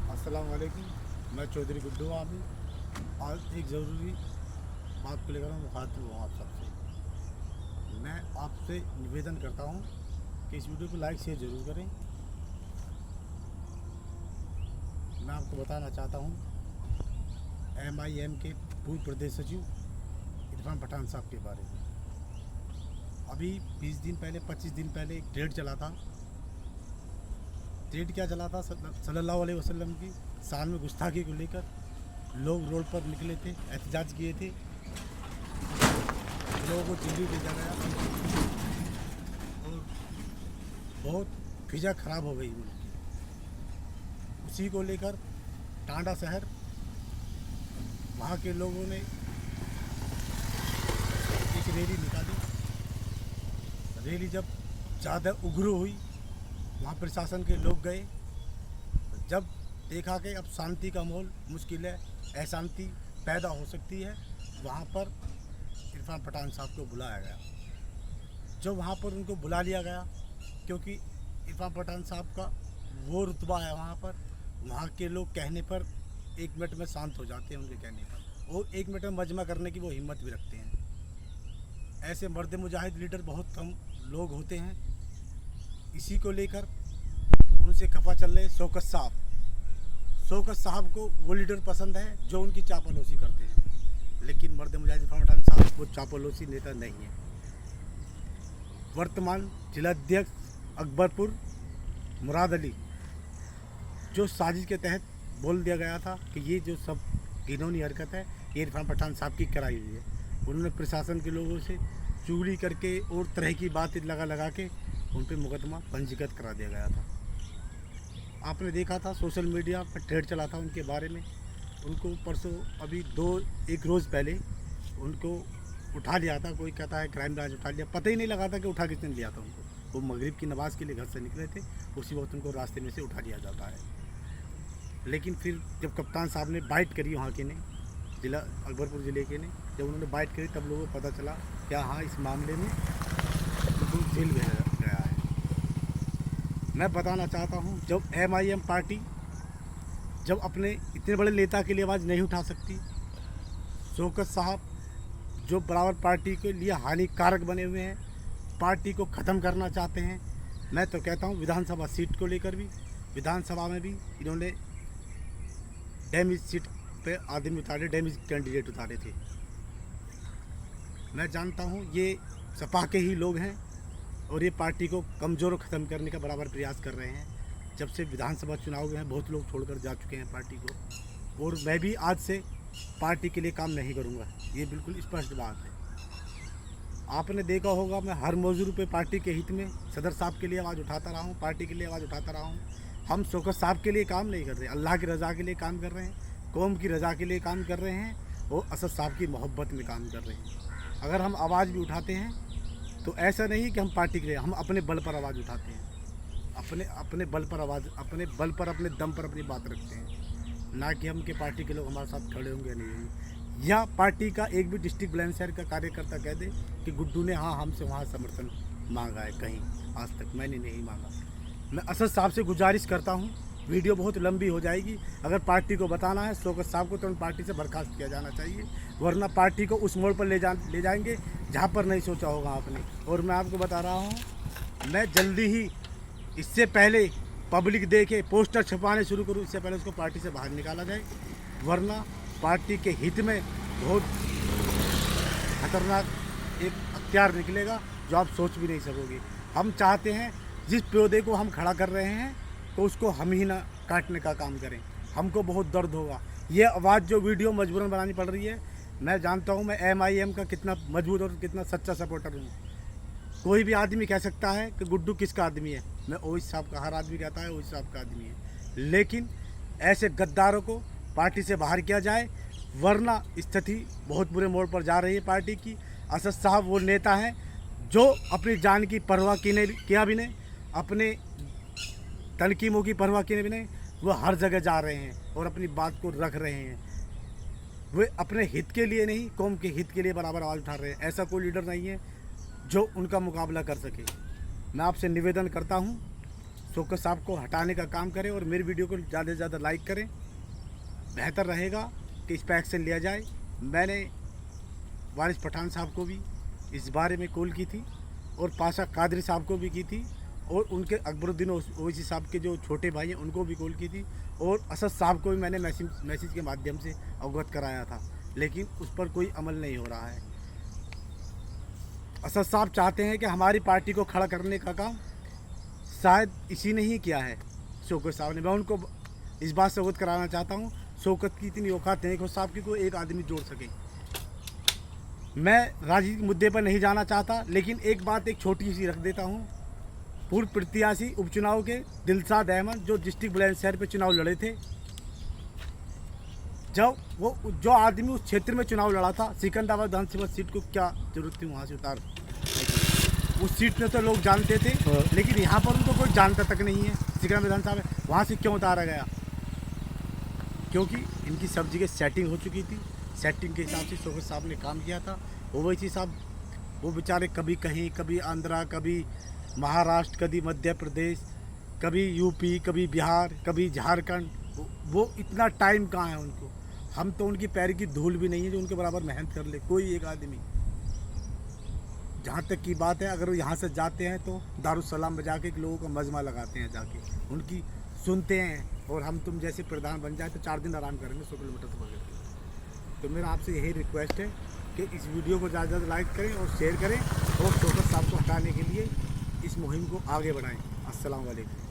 अस्सलाम वालेकुम। मैं चौधरी गुड्डू आमी आज एक ज़रूरी बात को लेकर मुखातिब हूँ आप सबसे। मैं आपसे निवेदन करता हूँ कि इस वीडियो को लाइक शेयर ज़रूर करें। मैं आपको बताना चाहता हूँ MIM के पूर्व प्रदेश सचिव इरफान पठान साहब के बारे में। अभी 20 दिन पहले 25 दिन पहले एक ट्रेड चला था। ट्रेड क्या चला था? सल्लल्लाहु अलैहि वसल्लम की शान में गुस्ताखी को लेकर लोग रोड पर निकले थे, एहतजाज किए थे। लोगों को दिल्ली ले जाया गया और बहुत फिजा खराब हो गई उनकी। उसी को लेकर टांडा शहर वहाँ के लोगों ने एक रैली निकाली। रैली जब ज़्यादा उग्र हुई, वहाँ प्रशासन के लोग गए। जब देखा कि अब शांति का माहौल मुश्किल है, अशांति पैदा हो सकती है, वहाँ पर इरफान पठान साहब को बुलाया गया। जो वहाँ पर उनको बुला लिया गया, क्योंकि इरफान पठान साहब का वो रुतबा है वहाँ के लोग कहने पर 1 मिनट में शांत हो जाते हैं। उनके कहने पर और 1 मिनट में मजमा करने की वो हिम्मत भी रखते हैं। ऐसे मर्द मुजाहिद लीडर बहुत कम लोग होते हैं। इसी को लेकर उनसे खफा चल रहे शौकत साहब को वो लीडर पसंद है जो उनकी चापलूसी करते हैं, लेकिन मर्द मुजाहिद इरफान पठान साहब वो चापलूसी नेता नहीं है। वर्तमान जिलाध्यक्ष अकबरपुर मुराद अली, जो साजिश के तहत बोल दिया गया था कि ये जो सब घिनौनी हरकत है ये इरफान पठान साहब की कराई हुई है। उन्होंने प्रशासन के लोगों से चुगली करके और तरह की बातें लगा के उन पर मुकदमा पंजीकृत करा दिया गया था। आपने देखा था सोशल मीडिया पर ट्रेड चला था उनके बारे में। उनको परसों अभी 1 रोज़ पहले उनको उठा लिया था। कोई कहता है क्राइम ब्रांच उठा लिया, पता ही नहीं लगा था कि उठा किसने लिया था उनको। वो मगरिब की नमाज़ के लिए घर से निकले थे, उसी वक्त उनको रास्ते में से उठा लिया जाता है। लेकिन फिर जब कप्तान साहब ने बाइट करी वहाँ के ने, जिला अकबरपुर ज़िले के ने, जब उन्होंने बाइट करी तब लोगों को पता चला क्या हाँ इस मामले में उनको जेल भेजा गया है। मैं बताना चाहता हूँ जब MIM पार्टी जब अपने इतने बड़े नेता के लिए आवाज़ नहीं उठा सकती, शौकत साहब जो बराबर पार्टी के लिए हानिकारक बने हुए हैं, पार्टी को ख़त्म करना चाहते हैं। मैं तो कहता हूँ विधानसभा सीट को लेकर भी, विधानसभा में भी इन्होंने डैमेज सीट पे आदमी उतारे, डैमेज कैंडिडेट उतारे थे। मैं जानता हूँ ये सपा के ही लोग हैं और ये पार्टी को कमज़ोर ख़त्म करने का बराबर प्रयास कर रहे हैं। जब से विधानसभा चुनाव हुए हैं बहुत लोग छोड़कर जा चुके हैं पार्टी को, और मैं भी आज से पार्टी के लिए काम नहीं करूँगा, ये बिल्कुल स्पष्ट बात है। आपने देखा होगा मैं हर मौजूद पे पार्टी के हित में सदर साहब के लिए आवाज़ उठाता रहा हूँ, पार्टी के लिए आवाज़ उठाता रहा हूँ। हम शौकत साहब के लिए काम नहीं कर रहे, अल्लाह की रज़ा के लिए काम कर रहे हैं, कौम की रज़ा के लिए काम कर रहे हैं और असद साहब की मोहब्बत में काम कर रहे हैं। अगर हम आवाज़ भी उठाते हैं तो ऐसा नहीं कि हम पार्टी के लिए, हम अपने बल पर आवाज़ उठाते हैं, अपने बल पर आवाज़, अपने बल पर, अपने दम पर अपनी बात रखते हैं, ना कि हम के पार्टी के लोग हमारे साथ खड़े होंगे नहीं होंगे। या पार्टी का एक भी डिस्ट्रिक्ट बुलंदशहर का कार्यकर्ता कह दे कि गुड्डू ने हाँ हमसे वहाँ समर्थन मांगा है, कहीं आज तक मैंने नहीं मांगा। मैं असद साहब से गुजारिश करता हूँ, वीडियो बहुत लंबी हो जाएगी, अगर पार्टी को बताना है शौकत साहब को तुरंत पार्टी से बर्खास्त किया जाना चाहिए, वरना पार्टी को उस मोड़ पर ले जाएंगे जहाँ पर नहीं सोचा होगा आपने। और मैं आपको बता रहा हूँ मैं जल्दी ही, इससे पहले पब्लिक देखे पोस्टर छपाने शुरू करूँ, इससे पहले उसको पार्टी से बाहर निकाला जाए, वरना पार्टी के हित में बहुत खतरनाक एक हथियार निकलेगा जो आप सोच भी नहीं सकोगे। हम चाहते हैं जिस पौधे को हम खड़ा कर रहे हैं तो उसको हम ही ना काटने का काम करें, हमको बहुत दर्द होगा। ये आवाज़ जो वीडियो मजबूरन बनानी पड़ रही है, मैं जानता हूँ मैं MIM का कितना मजबूत और कितना सच्चा सपोर्टर हूँ। कोई भी आदमी कह सकता है कि गुड्डू किसका आदमी है, मैं ओवैसी साहब का, हर आदमी कहता है ओवैसी साहब का आदमी है। लेकिन ऐसे गद्दारों को पार्टी से बाहर किया जाए, वरना स्थिति बहुत बुरे मोड़ पर जा रही है पार्टी की। असद साहब वो नेता हैं जो अपनी जान की परवाह किया भी नहीं, अपने तनकीमों की परवाह किए भी नहीं, वो हर जगह जा रहे हैं और अपनी बात को रख रहे हैं। वे अपने हित के लिए नहीं, कौम के हित के लिए बराबर आवाज़ उठा रहे हैं। ऐसा कोई लीडर नहीं है जो उनका मुकाबला कर सके। मैं आपसे निवेदन करता हूं शौकत साहब को हटाने का काम करें और मेरी वीडियो को ज़्यादा से ज़्यादा लाइक करें। बेहतर रहेगा कि इस पर एक्शन लिया जाए। मैंने वारिस पठान साहब को भी इस बारे में कॉल की थी और पाशा कादरी साहब को भी की थी और उनके अकबरुद्दीन ओवैसी साहब के जो छोटे भाई हैं उनको भी कॉल की थी और असद साहब को भी मैंने मैसेज के माध्यम से अवगत कराया था, लेकिन उस पर कोई अमल नहीं हो रहा है। असद साहब चाहते हैं कि हमारी पार्टी को खड़ा करने का काम शायद इसी ने ही किया है, शौकत साहब ने। मैं उनको इस बात से अवगत कराना चाहता हूँ, शौकत की इतनी औकात नहीं कि साहब की कोई एक आदमी जोड़ सके। मैं राजनीतिक मुद्दे पर नहीं जाना चाहता, लेकिन एक बात एक छोटी सी रख देता हूँ। पूर्व प्रत्याशी उपचुनाव के दिलशाद अहमद जो डिस्ट्रिक्ट बुलंदशहर पे चुनाव लड़े थे, जब वो जो आदमी उस क्षेत्र में चुनाव लड़ा था, सिकंदराबाद विधानसभा सीट को क्या जरूरत थी वहाँ से उतार, उस सीट में तो लोग जानते थे, लेकिन यहाँ पर उनको कोई जानता तक नहीं है। सिकंदराबाद विधानसभा में वहाँ से क्यों उतारा गया? क्योंकि इनकी सब जगह सेटिंग हो चुकी थी। सेटिंग के हिसाब से शौकत साहब ने काम किया था। ओवैसी साहब वो बेचारे कभी कहीं, कभी आंध्रा, कभी महाराष्ट्र, कभी मध्य प्रदेश, कभी यूपी, कभी बिहार, कभी झारखंड, वो इतना टाइम कहाँ है उनको? हम तो उनकी पैर की धूल भी नहीं है जो उनके बराबर मेहनत कर ले कोई एक आदमी। जहाँ तक की बात है, अगर वो यहाँ से जाते हैं तो दारुसलाम बजा के लोगों का मजमा लगाते हैं, जाके उनकी सुनते हैं। और हम तुम जैसे प्रधान बन जाए तो 4 दिन आराम करेंगे 100 किलोमीटर से बढ़। तो मेरा आपसे यही रिक्वेस्ट है कि इस वीडियो को ज़्यादा से ज़्यादा लाइक करें और शेयर करें और शौकत साहब को हटाने के लिए इस मुहिम को आगे बढ़ाएं। अस्सलाम वालेकुम।